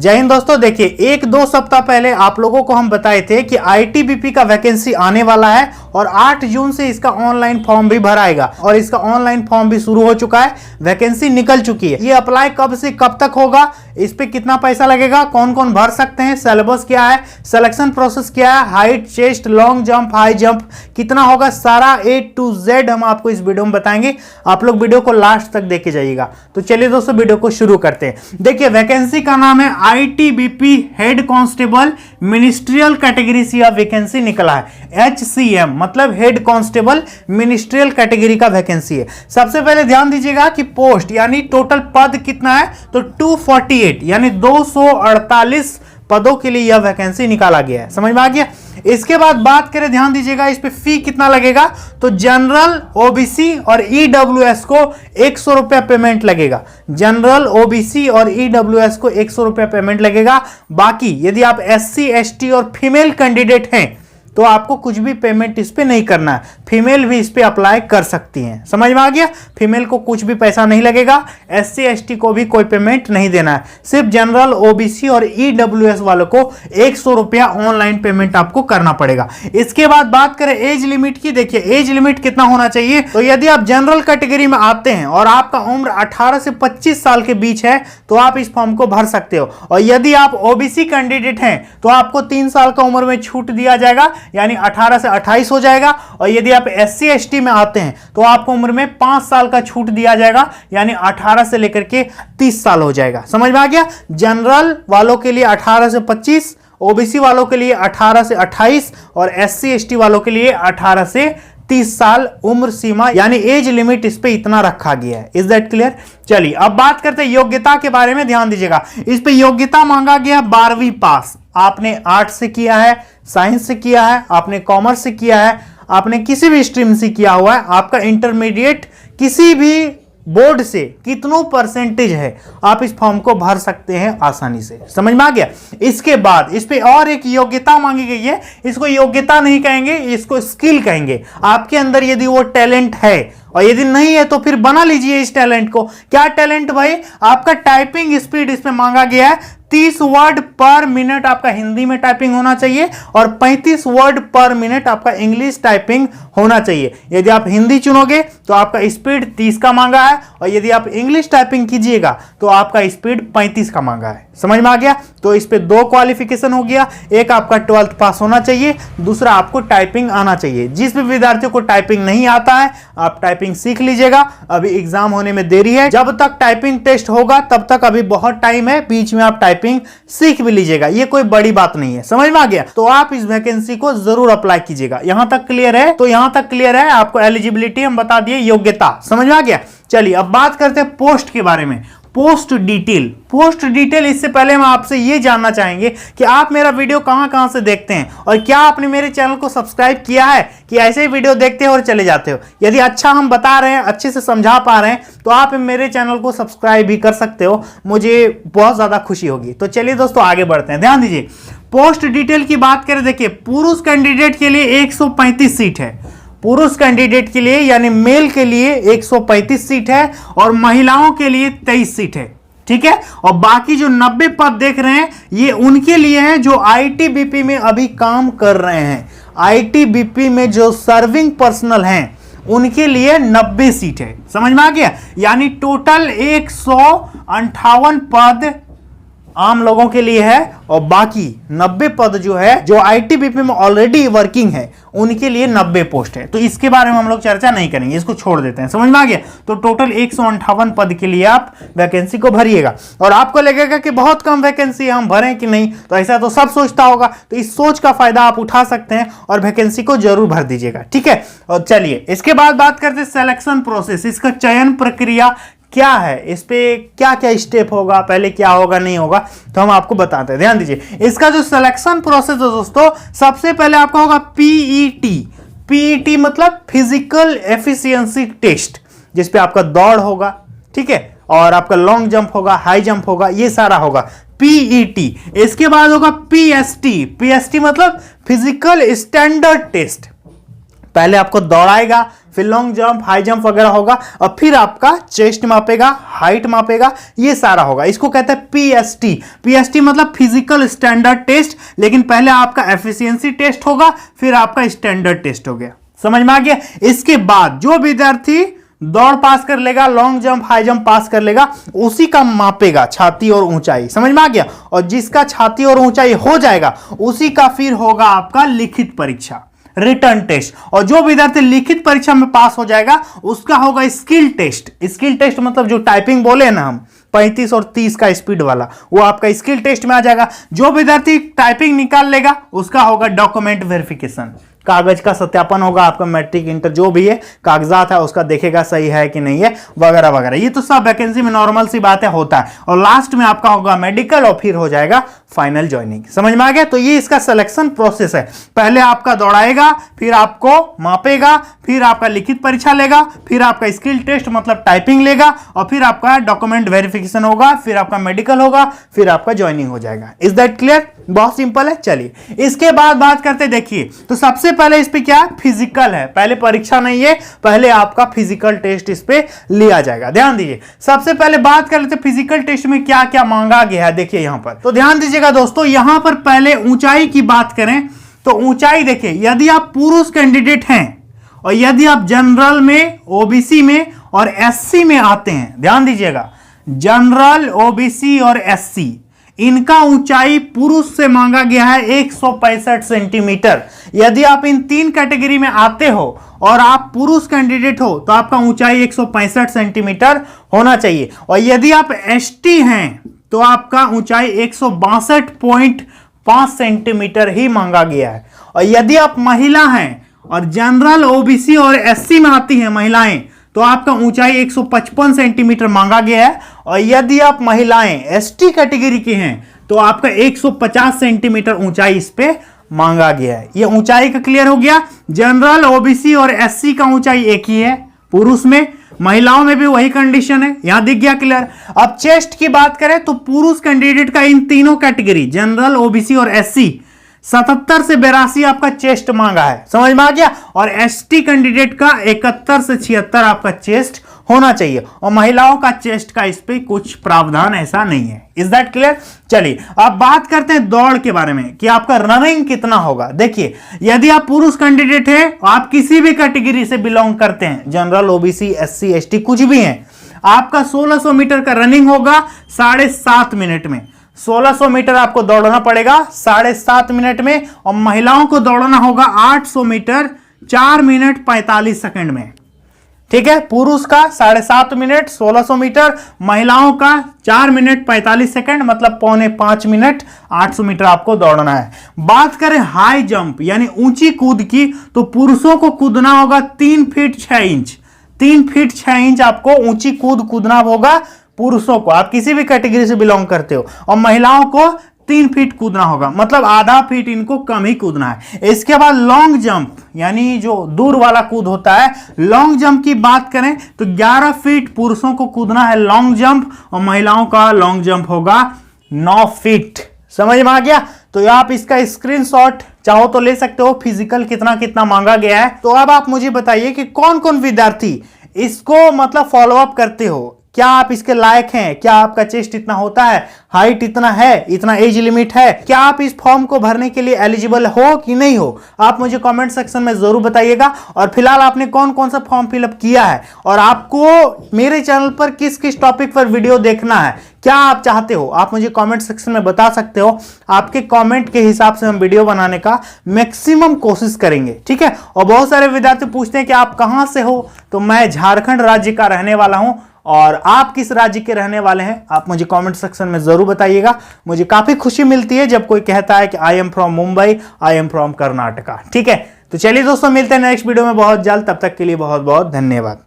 जय हिंद दोस्तों। देखिए 1-2 सप्ताह पहले आप लोगों को हम बताए थे कि आईटीबीपी का वैकेंसी आने वाला है और 8 जून से इसका ऑनलाइन फॉर्म भी भराएगा और इसका ऑनलाइन फॉर्म भी शुरू हो चुका है। वैकेंसी निकल चुकी है। ये अप्लाई कब से कब तक होगा, इस पे कितना पैसा लगेगा, कौन कौन भर सकते हैं, सिलेबस क्या है, सिलेक्शन प्रोसेस क्या है, height, chest, long jump, high jump कितना होगा, सारा A to Z हम आपको इस वीडियो में बताएंगे। आप लोग वीडियो को लास्ट तक देखे जाइएगा। तो चलिए दोस्तों वीडियो को शुरू करते हैं। देखिए वैकेंसी का नाम है ITBP head constable ministerial category से यह वैकेंसी निकला है। HCM मतलब हेड कांस्टेबल मिनिस्ट्रियल कैटेगरी का वैकेंसी है। सबसे पहले ध्यान दीजिएगा कि पोस्ट यानी टोटल पद कितना है, तो 248 यानी 248 पदों के लिए यह वैकेंसी निकाला गया है। समझ में आ गया। इसके बाद बात करें, ध्यान दीजिएगा इस पे फी कितना लगेगा, तो जनरल, ओबीसी और ईडब्ल्यूएस को 100 रुपया पेमेंट लगेगा। जनरल, ओबीसी और ईडब्ल्यूएस को 100 रुपया पेमेंट लगेगा। बाकी यदि आप SC, ST और फीमेल कैंडिडेट हैं तो आपको कुछ भी पेमेंट इस पे नहीं करना है। फीमेल भी इस पे अप्लाई कर सकती हैं। समझ में आ गया। फीमेल को कुछ भी पैसा नहीं लगेगा। SC, ST को भी कोई पेमेंट नहीं देना है। सिर्फ जनरल, ओबीसी और ईडब्ल्यूएस वालों को 100 रुपया ऑनलाइन पेमेंट आपको करना पड़ेगा। इसके बाद बात करें एज लिमिट की। देखिए एज लिमिट कितना होना चाहिए, तो यदि आप जनरल कैटेगरी में आते हैं और आपका उम्र 18 से 25 साल के बीच है तो आप इस फॉर्म को भर सकते हो। और यदि आप ओबीसी कैंडिडेट हैं तो आपको 3 साल का उम्र में छूट दिया जाएगा, यानी 18 से 28 हो जाएगा। और यदि आप SC, ST में आते हैं तो आपको उम्र में 5 साल का छूट दिया जाएगा, यानी 18 से लेकर के 30 साल हो जाएगा। समझ में आ गया। जनरल वालों के लिए 18 से 25, ओबीसी वालों के लिए 18 से 28 और SC, ST वालों के लिए 18 से 30 साल उम्र सीमा यानी एज लिमिट इस पे इतना रखा गया है। Is that clear. चलिए अब बात करते हैं योग्यता के बारे में। ध्यान दीजिएगा इस पे योग्यता मांगा गया 12वीं पास। आपने आर्ट्स से किया है, साइंस से किया है, आपने कॉमर्स से किया है, आपने किसी भी स्ट्रीम से किया हुआ है, आपका इंटरमीडिएट किसी भी बोर्ड से कितनों परसेंटेज है, आप इस फॉर्म को भर सकते हैं आसानी से। समझ में आ गया। इसके बाद इस पे और एक योग्यता मांगी गई है। इसको योग्यता नहीं कहेंगे, इसको स्किल कहेंगे। आपके अंदर यदि वो टैलेंट है और यदि नहीं है तो फिर बना लीजिए इस टैलेंट को। क्या टैलेंट भाई, आपका टाइपिंग स्पीड इसमें मांगा गया है 30 वर्ड पर मिनट आपका हिंदी में टाइपिंग होना चाहिए और 35 वर्ड पर मिनट आपका इंग्लिश टाइपिंग होना चाहिए। यदि आप हिंदी चुनोगे तो आपका स्पीड 30 का मांगा है और यदि आप इंग्लिश टाइपिंग कीजिएगा तो आपका स्पीड 35 का मांगा है। समझ में आ गया। तो इस पे 2 क्वालिफिकेशन हो गया। एक आपका 12th पास होना चाहिए, दूसरा आपको टाइपिंग आना चाहिए। जिस भी विद्यार्थियों को टाइपिंग नहीं आता है आप टाइपिंग सीख लीजिएगा। अभी एग्जाम होने में देरी है, जब तक टाइपिंग टेस्ट होगा तब तक अभी बहुत टाइम है, बीच में आप टाइपिंग सीख भी लीजिएगा। ये कोई बड़ी बात नहीं है। समझ में आ गया। तो आप इस वैकेंसी को जरूर अप्लाई कीजिएगा। यहां तक क्लियर है, तो यहां तक क्लियर है। आपको एलिजिबिलिटी हम बता दिए, योग्यता समझ में आ गया। चलिए अब बात करते हैं पोस्ट के बारे में। Post detail. पोस्ट डिटेल इससे पहले हम आपसे ये जानना चाहेंगे कि आप मेरा वीडियो कहां से देखते हैं और क्या आपने मेरे चैनल को सब्सक्राइब किया है कि ऐसे ही वीडियो देखते हो और चले जाते हो। यदि अच्छा हम बता रहे हैं, अच्छे से समझा पा रहे हैं तो आप मेरे चैनल को सब्सक्राइब भी कर सकते हो, मुझे बहुत ज्यादा खुशी होगी। तो चलिए दोस्तों आगे बढ़ते हैं। ध्यान दीजिए पोस्ट डिटेल की बात करें। देखिए पुरुष कैंडिडेट के लिए 135 सीट है। पुरुष कैंडिडेट के लिए यानी मेल के लिए 135 सीट है और महिलाओं के लिए 23 सीट है। ठीक है। और बाकी जो 90 पद देख रहे हैं ये उनके लिए हैं जो आईटीबीपी में अभी काम कर रहे हैं। आईटीबीपी में जो सर्विंग पर्सनल हैं उनके लिए 90 सीट है। समझ में आ गया। यानी टोटल 158 पद आम लोगों के लिए है और बाकी 90 पद जो है जो आईटीबीपी में ऑलरेडी वर्किंग है उनके लिए 90 पोस्ट है। तो इसके बारे में हम लोग चर्चा नहीं करेंगे, इसको छोड़ देते हैं। समझ में आ गया। तो टोटल 158 पद के लिए आप वैकेंसी को भरिएगा। और आपको लगेगा कि बहुत कम वैकेंसी है, हम भरें कि नहीं, तो ऐसा तो सब सोचता होगा। तो इस सोच का फायदा आप उठा सकते हैं और वैकेंसी को जरूर भर दीजिएगा। ठीक है। और चलिए इसके बाद बात करते हैं सिलेक्शन प्रोसेस। इसका चयन प्रक्रिया क्या है, इस पे क्या क्या स्टेप होगा, पहले क्या होगा नहीं होगा, तो हम आपको बताते हैं। ध्यान दीजिए इसका जो सिलेक्शन प्रोसेस है दोस्तों, सबसे पहले आपका होगा पीईटी। पीईटी मतलब फिजिकल एफिशिएंसी टेस्ट, जिसपे आपका दौड़ होगा। ठीक है। और आपका लॉन्ग जंप होगा, हाई जंप होगा, ये सारा होगा पीईटी। इसके बाद होगा पीएसटी। पीएसटी मतलब फिजिकल स्टैंडर्ड टेस्ट। पहले आपको दौड़ाएगा, फिर लॉन्ग जंप, हाई जंप वगैरह होगा, और फिर आपका चेस्ट मापेगा, हाइट मापेगा, ये सारा होगा। इसको कहते हैं पीएसटी। पीएसटी मतलब फिजिकल स्टैंडर्ड टेस्ट, लेकिन पहले आपका एफिशिएंसी टेस्ट होगा, फिर आपका स्टैंडर्ड टेस्ट हो गया। समझ में आ गया? इसके बाद जो विद्यार्थी दौड़ पास कर लेगा, लॉन्ग जंप, हाई जंप पास कर लेगा, उसी का मापेगा छाती और ऊंचाई। समझ में आ गया? और जिसका छाती और ऊंचाई हो जाएगा उसी का फिर होगा आपका लिखित परीक्षा, रिटर्न टेस्ट। और जो विद्यार्थी लिखित परीक्षा में पास हो जाएगा उसका होगा स्किल टेस्ट। स्किल टेस्ट मतलब जो टाइपिंग बोले ना हम 35 और 30 का स्पीड वाला, वो आपका स्किल टेस्ट में आ जाएगा। जो विद्यार्थी टाइपिंग निकाल लेगा उसका होगा डॉक्यूमेंट वेरिफिकेशन, कागज का सत्यापन होगा। आपका मैट्रिक इंटर जो भी है कागजात है उसका देखेगा सही है कि नहीं है, वगैरह वगैरह। ये तो सब वैकेंसी में नॉर्मल सी बातें होता है। और लास्ट में आपका होगा मेडिकल और फिर हो जाएगा फाइनल ज्वाइनिंग। समझ में आ गया? तो ये इसका सिलेक्शन प्रोसेस है। पहले आपका दौड़ाएगा, फिर आपको मापेगा, फिर आपका लिखित परीक्षा लेगा, फिर आपका स्किल टेस्ट मतलब टाइपिंग लेगा, और फिर आपका डॉक्यूमेंट वेरिफिकेशन होगा, फिर आपका मेडिकल होगा, फिर आपका ज्वाइनिंग हो जाएगा। Is that clear? बहुत सिंपल है। चलिए इसके बाद बात करते, देखिए तो सबसे पहले इस पे क्या है, फिजिकल है। पहले परीक्षा नहीं है, पहले आपका फिजिकल टेस्ट इस पे लिया जाएगा। ध्यान दीजिए, सबसे पहले बात कर लेते फिजिकल टेस्ट में क्या क्या मांगा गया है। देखिए यहां पर तो ध्यान दीजिएगा दोस्तों, यहां पर पहले ऊंचाई की बात करें तो ऊंचाई देखिए, यदि आप पुरुष कैंडिडेट हैं और यदि आप जनरल में, ओबीसी में और एससी में आते हैं, ध्यान दीजिएगा जनरल, ओबीसी और एससी, इनका ऊंचाई पुरुष से मांगा गया है 165 सेंटीमीटर। यदि आप इन तीन कैटेगरी में आते हो और आप पुरुष कैंडिडेट हो तो आपका ऊंचाई 165 सेंटीमीटर होना चाहिए। और यदि आप एसटी हैं तो आपका ऊंचाई 162.5 सेंटीमीटर ही मांगा गया है। और यदि आप महिला हैं और जनरल, ओबीसी और एससी में आती हैं महिलाएं तो आपका ऊंचाई 155 सेंटीमीटर मांगा गया है। और यदि आप महिलाएं एसटी कैटेगरी की हैं तो आपका 150 सेंटीमीटर ऊंचाई इस पे मांगा गया है। ये ऊंचाई का क्लियर हो गया। जनरल, ओबीसी और एससी का ऊंचाई एक ही है, पुरुष में, महिलाओं में भी वही कंडीशन है। यहां दिख गया क्लियर। अब चेस्ट की बात करें तो पुरुष कैंडिडेट का इन तीनों कैटेगरी जनरल, ओबीसी और एससी 77 से 82 आपका चेस्ट मांगा है। समझ में आ गया? और एसटी कैंडिडेट का 71 से 76 आपका चेस्ट होना चाहिए। और महिलाओं का चेस्ट का इस पे कुछ प्रावधान ऐसा नहीं है। Is that clear? चलिए अब बात करते हैं दौड़ के बारे में कि आपका रनिंग कितना होगा। देखिए यदि आप पुरुष कैंडिडेट है, आप किसी भी कैटेगरी से बिलोंग करते हैं, जनरल, ओबीसी, एससी, एसटी कुछ भी है, आपका 1600 मीटर का रनिंग होगा 7.5 मिनट में। 1600 मीटर आपको दौड़ना पड़ेगा 7.5 मिनट में। और महिलाओं को दौड़ना होगा 800 मीटर 4 मिनट 45 सेकंड में। ठीक है, पुरुष का 7.5 मिनट 1600 मीटर, महिलाओं का 4 मिनट 45 सेकंड मतलब 4.25 मिनट 800 मीटर आपको दौड़ना है। बात करें हाई जंप यानी ऊंची कूद की तो पुरुषों को कूदना होगा 3 फीट 6 इंच। 3 फीट 6 इंच आपको ऊंची कूद कूदना होगा पुरुषों को, आप किसी भी कैटेगरी से बिलोंग करते हो। और महिलाओं को 3 फीट कूदना होगा, मतलब आधा फीट इनको कम ही कूदना है। इसके बाद लॉन्ग जंप यानी जो दूर वाला कूद होता है, लॉन्ग जंप की बात करें तो 11 फीट पुरुषों को कूदना है लॉन्ग जंप, और महिलाओं का लॉन्ग जंप होगा 9 फीट। समझ में आ गया? तो आप इसका स्क्रीनशॉट चाहो तो ले सकते हो, फिजिकल कितना कितना मांगा गया है। तो अब आप मुझे बताइए कि कौन कौन विद्यार्थी इसको मतलब फॉलोअप करते हो, क्या आप इसके लायक हैं, क्या आपका चेस्ट इतना होता है, हाइट इतना है, इतना एज लिमिट है, क्या आप इस फॉर्म को भरने के लिए एलिजिबल हो कि नहीं हो, आप मुझे कमेंट सेक्शन में जरूर बताइएगा। और फिलहाल आपने कौन कौन सा फॉर्म फिलअप किया है और आपको मेरे चैनल पर किस किस टॉपिक पर वीडियो देखना है, क्या आप चाहते हो, आप मुझे कमेंट सेक्शन में बता सकते हो। आपके कमेंट के हिसाब से हम वीडियो बनाने का मैक्सिमम कोशिश करेंगे। ठीक है, और बहुत सारे विद्यार्थी पूछते हैं कि आप कहां से हो, तो मैं झारखंड राज्य का रहने वाला हूं। और आप किस राज्य के रहने वाले हैं आप मुझे कमेंट सेक्शन में जरूर बताइएगा। मुझे काफी खुशी मिलती है जब कोई कहता है कि I am from Mumbai, I am from Karnataka. ठीक है, तो चलिए दोस्तों मिलते हैं नेक्स्ट वीडियो में बहुत जल्द, तब तक के लिए बहुत बहुत धन्यवाद।